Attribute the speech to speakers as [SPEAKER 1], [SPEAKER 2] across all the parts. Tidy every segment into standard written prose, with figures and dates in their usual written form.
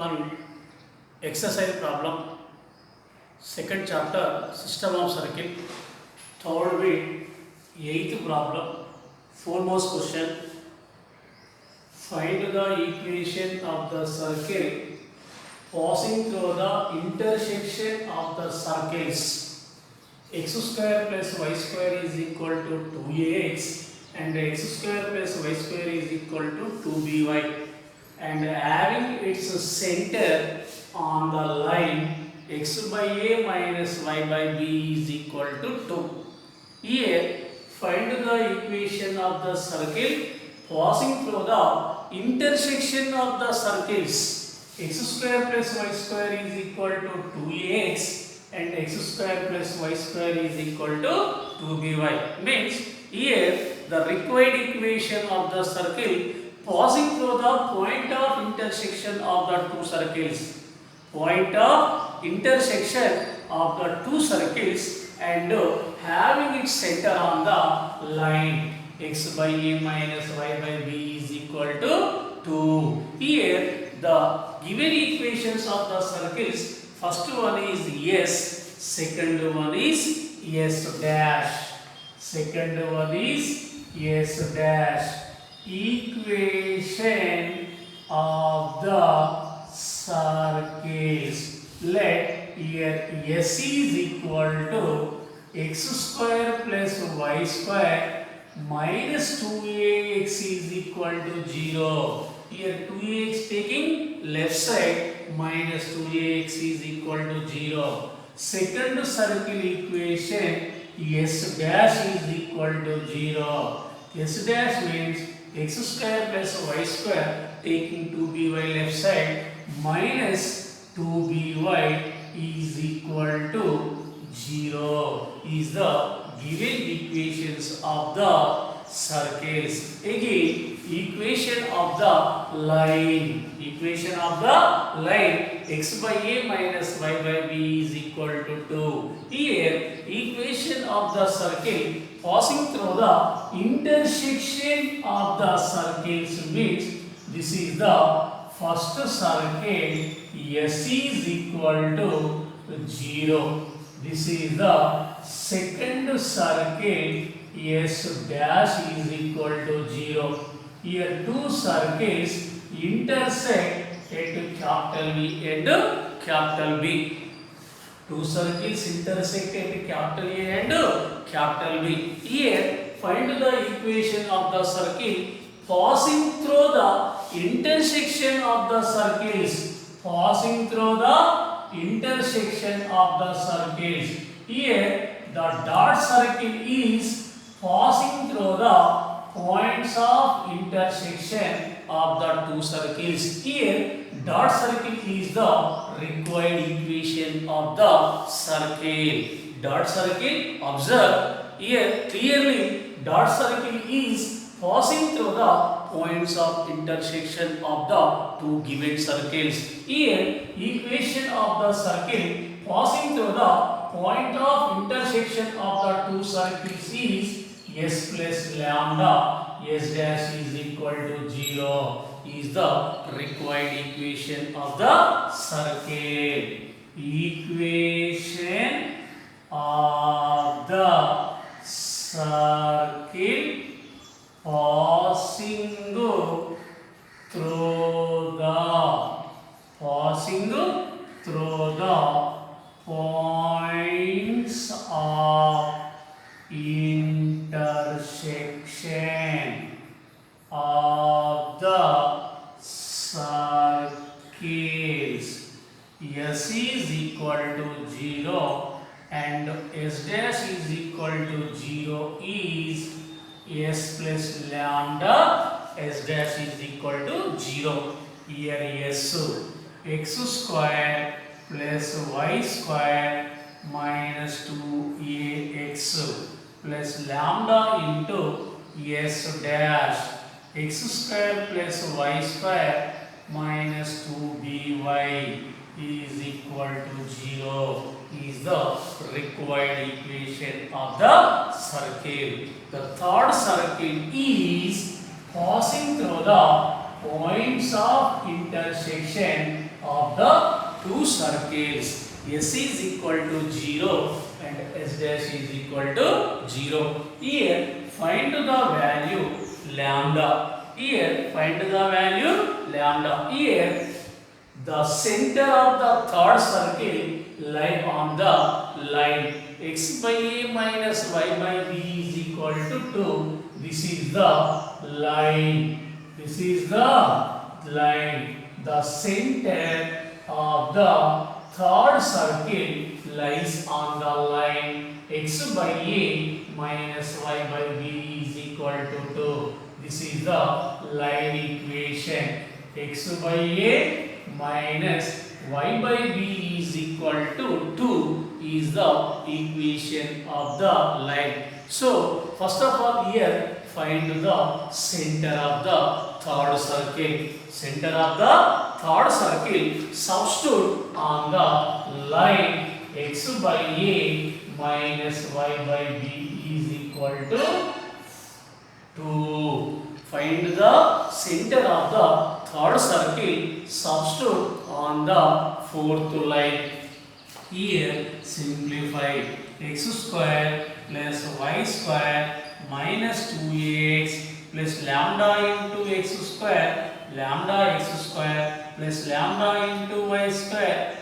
[SPEAKER 1] one exercise problem, second chapter system of circle, third bit, eighth problem, foremost question. Find the equation of the circle passing through the intersection of the circles. X square plus y square is equal to 2ax and x square plus y square is equal to 2by, and having its center on the line x by a minus y by b is equal to 2. Here find the equation of the circle passing through the intersection of the circles. X square plus y square is equal to 2ax and x square plus y square is equal to 2by. Means here the required equation of the circle passing through the point of intersection of the two circles. Point of intersection of the two circles and having its center on the line x by a minus y by b is equal to 2. Here the given equations of the circles, first one is S, second one is S dash, second one is S dash. Equation of the circles. Let here S is equal to x square plus y square minus 2ax is equal to 0. Here 2ax taking left side minus 2ax is equal to 0. Second circle equation S dash is equal to 0. S dash means x square plus y square taking 2by left side minus 2by is equal to 0 is the given equations of the circles. Again, equation of the line. Equation of the line x by a minus y by b is equal to 2. Here, equation of the circle passing through the intersection of the circles means this is the first circle S is equal to 0. This is the second circle S dash is equal to 0. Here two circles intersect at capital V and capital B. Two circles intersect at capital A and capital B. Here find the equation of the circle passing through the intersection of the circles. Passing through the intersection of the circles. Here the dot circle is passing through the points of intersection of the two circles. Here dot circle is the required equation of the circle. Dot circle, observe here clearly dot circle is passing through the points of intersection of the two given circles. Here equation of the circle passing through the point of intersection of the two circles is S plus lambda S dash is equal to 0 is the required equation of the circle. Equation of the circle passing through the points of intersection of the circles. S is equal to 0 and S dash is equal to 0 is S plus lambda S dash is equal to 0. Here S x square plus y square minus 2ax plus lambda into S dash x square plus y square minus 2by is equal to 0 is the required equation of the circle. The third circle is passing through the points of intersection of the two circles. S is equal to 0 and S dash is equal to 0. Here find the value lambda. Here find the value lambda. Here the center of the third circle lie on the line x by a minus y by b is equal to 2. This is the line. This is the line. The center of the third circle lies on the line x by a minus y by b is equal to 2. This is the line equation. X by a minus y by b is equal to 2 is the equation of the line. So, first of all here find the center of the third circle. Center of the third circle substitute on the line x by a minus y by b is equal to 2. Find the center of the third circle, substitute on the fourth line. Here simplify x square plus y square minus 2x plus lambda into x square plus lambda into y square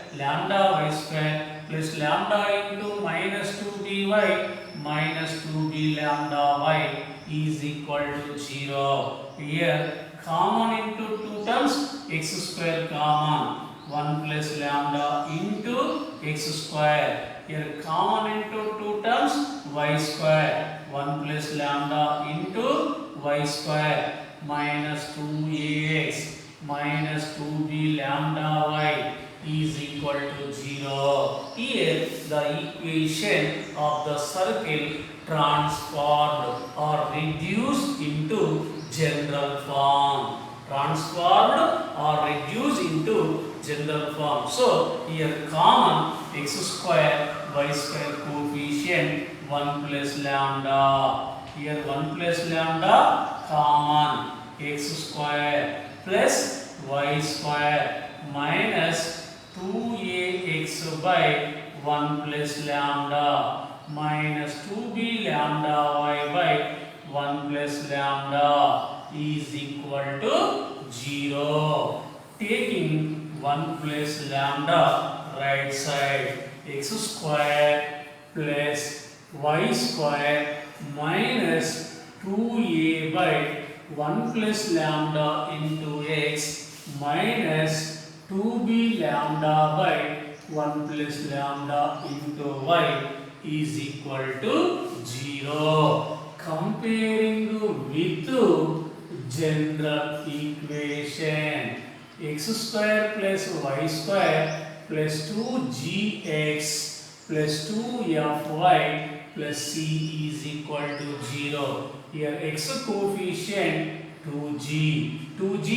[SPEAKER 1] plus lambda into minus 2dy minus 2b lambda y is equal to 0. Here common into two terms, x square common, 1 plus lambda into x square. Here common into two terms, y square, 1 plus lambda into y square minus 2ax minus 2b lambda y is equal to 0. Here the equation of the circle transformed or reduced into general form. Transformed or reduced into general form. So here common x square y square coefficient 1 plus lambda. Here 1 plus lambda common x square plus y square minus 2ax by 1 plus lambda minus 2b lambda y by 1 plus lambda is equal to 0. Taking 1 plus lambda right side, x square plus y square minus 2a by 1 plus lambda into x minus 2b lambda by 1 plus lambda into y is equal to 0. Comparing with general equation, x square plus y square plus 2gx plus 2fy plus c is equal to 0. Here x coefficient 2g. 2g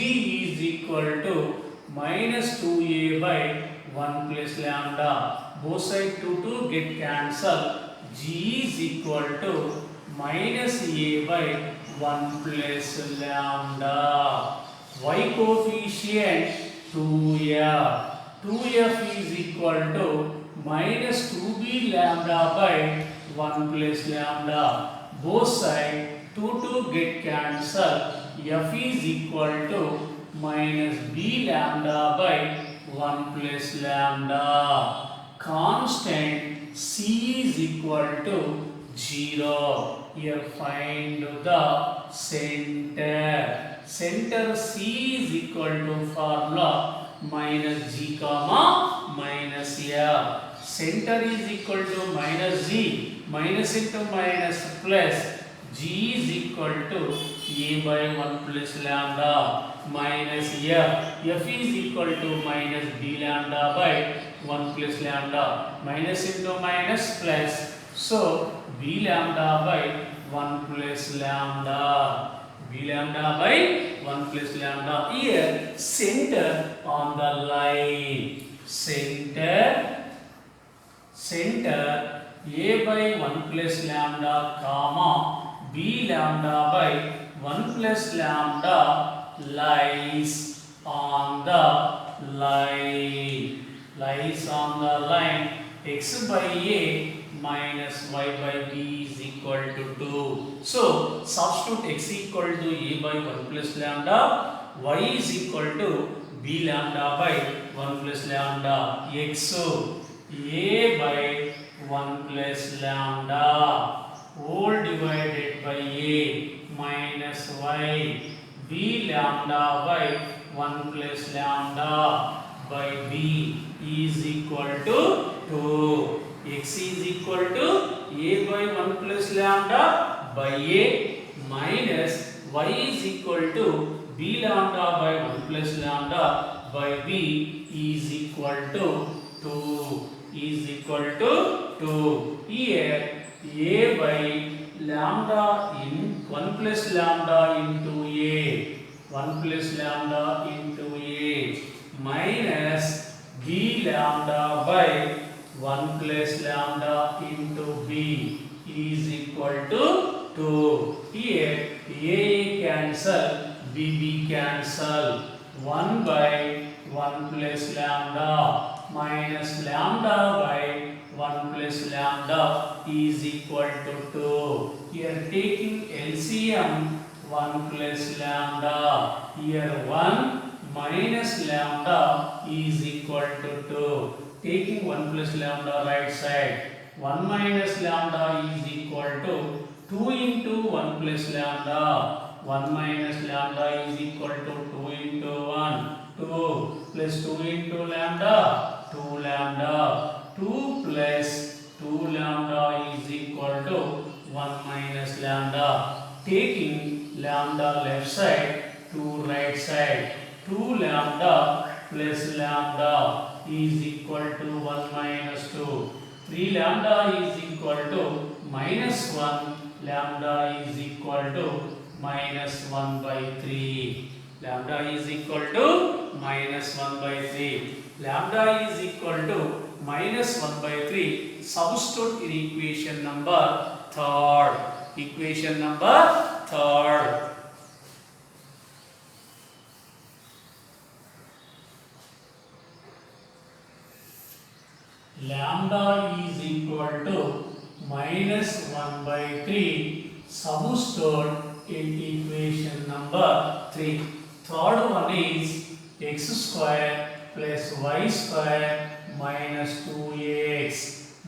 [SPEAKER 1] is equal to minus 2a by 1 plus lambda. Both sides 2 get cancelled. G is equal to minus a by 1 plus lambda. Y coefficient 2f. 2f is equal to minus 2b lambda by 1 plus lambda. Both sides 2 get cancelled. F is equal to minus b lambda by 1 plus lambda. Constant c is equal to 0. Here find the center. Center c is equal to formula minus g comma minus f. Center is equal to minus g. Minus into minus plus. G is equal to a by 1 plus lambda minus f. F is equal to minus b lambda by 1 plus lambda. Minus into minus plus. So, b lambda by 1 plus lambda. B lambda by 1 plus lambda. Here, center on the line. Center a by 1 plus lambda comma b lambda by 1 plus lambda lies on the line. Lies on the line. X by a minus y by b is equal to 2. So substitute x equal to a by 1 plus lambda, y is equal to b lambda by 1 plus lambda. X a by 1 plus lambda whole divided by a minus y b lambda by 1 plus lambda by b is equal to 2. X is equal to a by 1 plus lambda by a minus y is equal to b lambda by 1 plus lambda by b is equal to 2. Is equal to 2. Here a by lambda in 1 plus lambda into a 1 plus lambda into a minus b lambda by 1 plus lambda into b is equal to 2. Here a cancel, b cancel. 1 by 1 plus lambda minus lambda by 1 plus lambda is equal to 2. Here taking LCM 1 plus lambda. Here 1 minus lambda is equal to 2. Taking 1 plus lambda right side. 1 minus lambda is equal to 2 into 1 plus lambda. 1 minus lambda is equal to 2 into 1. 2 plus 2 into lambda. 2 lambda. 2 plus 2 lambda is equal to 1 minus lambda. Taking lambda left side, 2 right side. 2 lambda plus lambda is equal to 1 minus 2. 3 lambda is equal to minus 1. Lambda is equal to minus 1 by 3. Lambda is equal to minus 1 by 3. Lambda is equal to minus 1 by 3. Substitute in equation number 3rd. Equation number 3rd. Lambda is equal to minus 1 by 3. Substitute in equation number 3. Third one is x square plus y square minus 2ax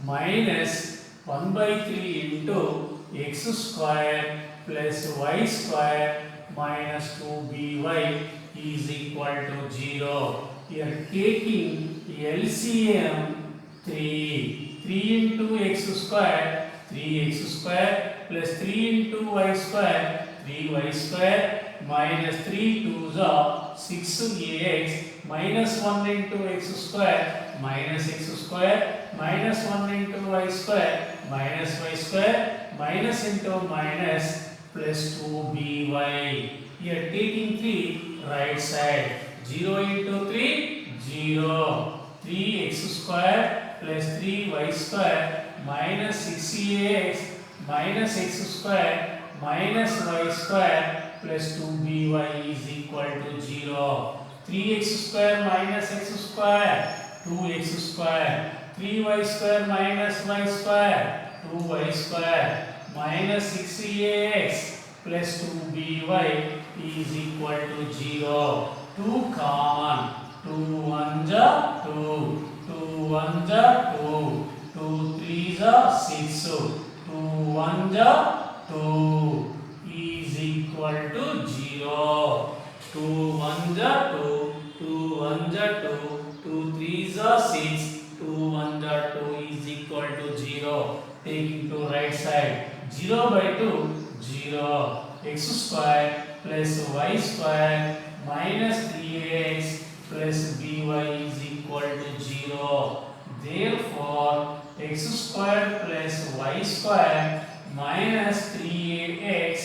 [SPEAKER 1] minus 1 by 3 into x square plus y square minus 2by is equal to 0. Here taking LCM 3. 3 into x square, 3x square plus 3 into y square, 3y square minus 3 2s are 6ax minus 1 into x square minus x square minus 1 into y square minus y square minus into minus plus 2by. Here taking 3 right side. 0 into 3, 0. 3x square plus 3y square minus 6ax minus x square minus y square plus 2by is equal to 0. 3x square minus x square, 2x square, 3y square minus y square, 2y square minus 6ax plus 2by is equal to 0. 2 common. 2 1s are 2, 2 1s are 2, 2 3s are 6, 2 1s are 2 is equal to 0. 2 1s are 2, 2 1s are 2, 2 3s are 6, 2 1s are 2 is equal to 0. Taking to right side. 0 by 2, 0. X square plus y square minus 3x plus by is equal to 0. Therefore, x square plus y square minus 3x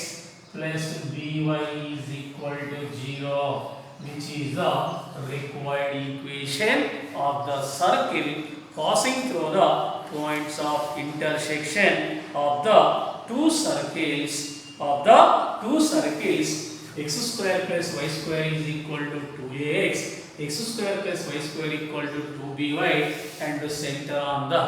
[SPEAKER 1] plus by is equal to 0, which is the required equation of the circle passing through the points of intersection of the two circles x square plus y square is equal to 2ax, x square plus y square equal to 2by, and the center on the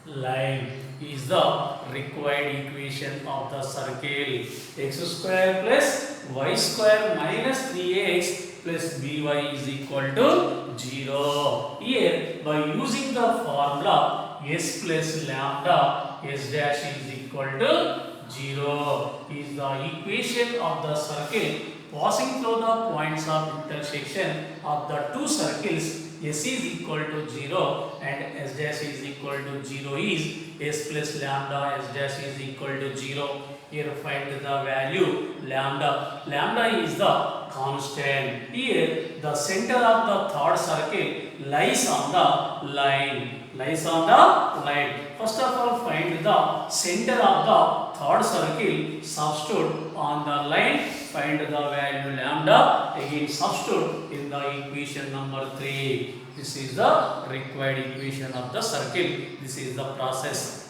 [SPEAKER 1] line is the required equation of the circle. X square plus y square minus 3ax plus by is equal to 0. Here, by using the formula s plus lambda, s dash is equal to 0 is the equation of the circle passing through the points of intersection of the two circles. S is equal to 0 and s dash is equal to 0 is s plus lambda, s dash is equal to 0. Here find the value lambda. Lambda is the constant. Here the center of the third circle lies on the line. Lies on the line. First of all, find the center of the third circle. Substitute on the line. Find the value lambda. Again substitute in the equation number 3. This is the required equation of the circle. This is the process.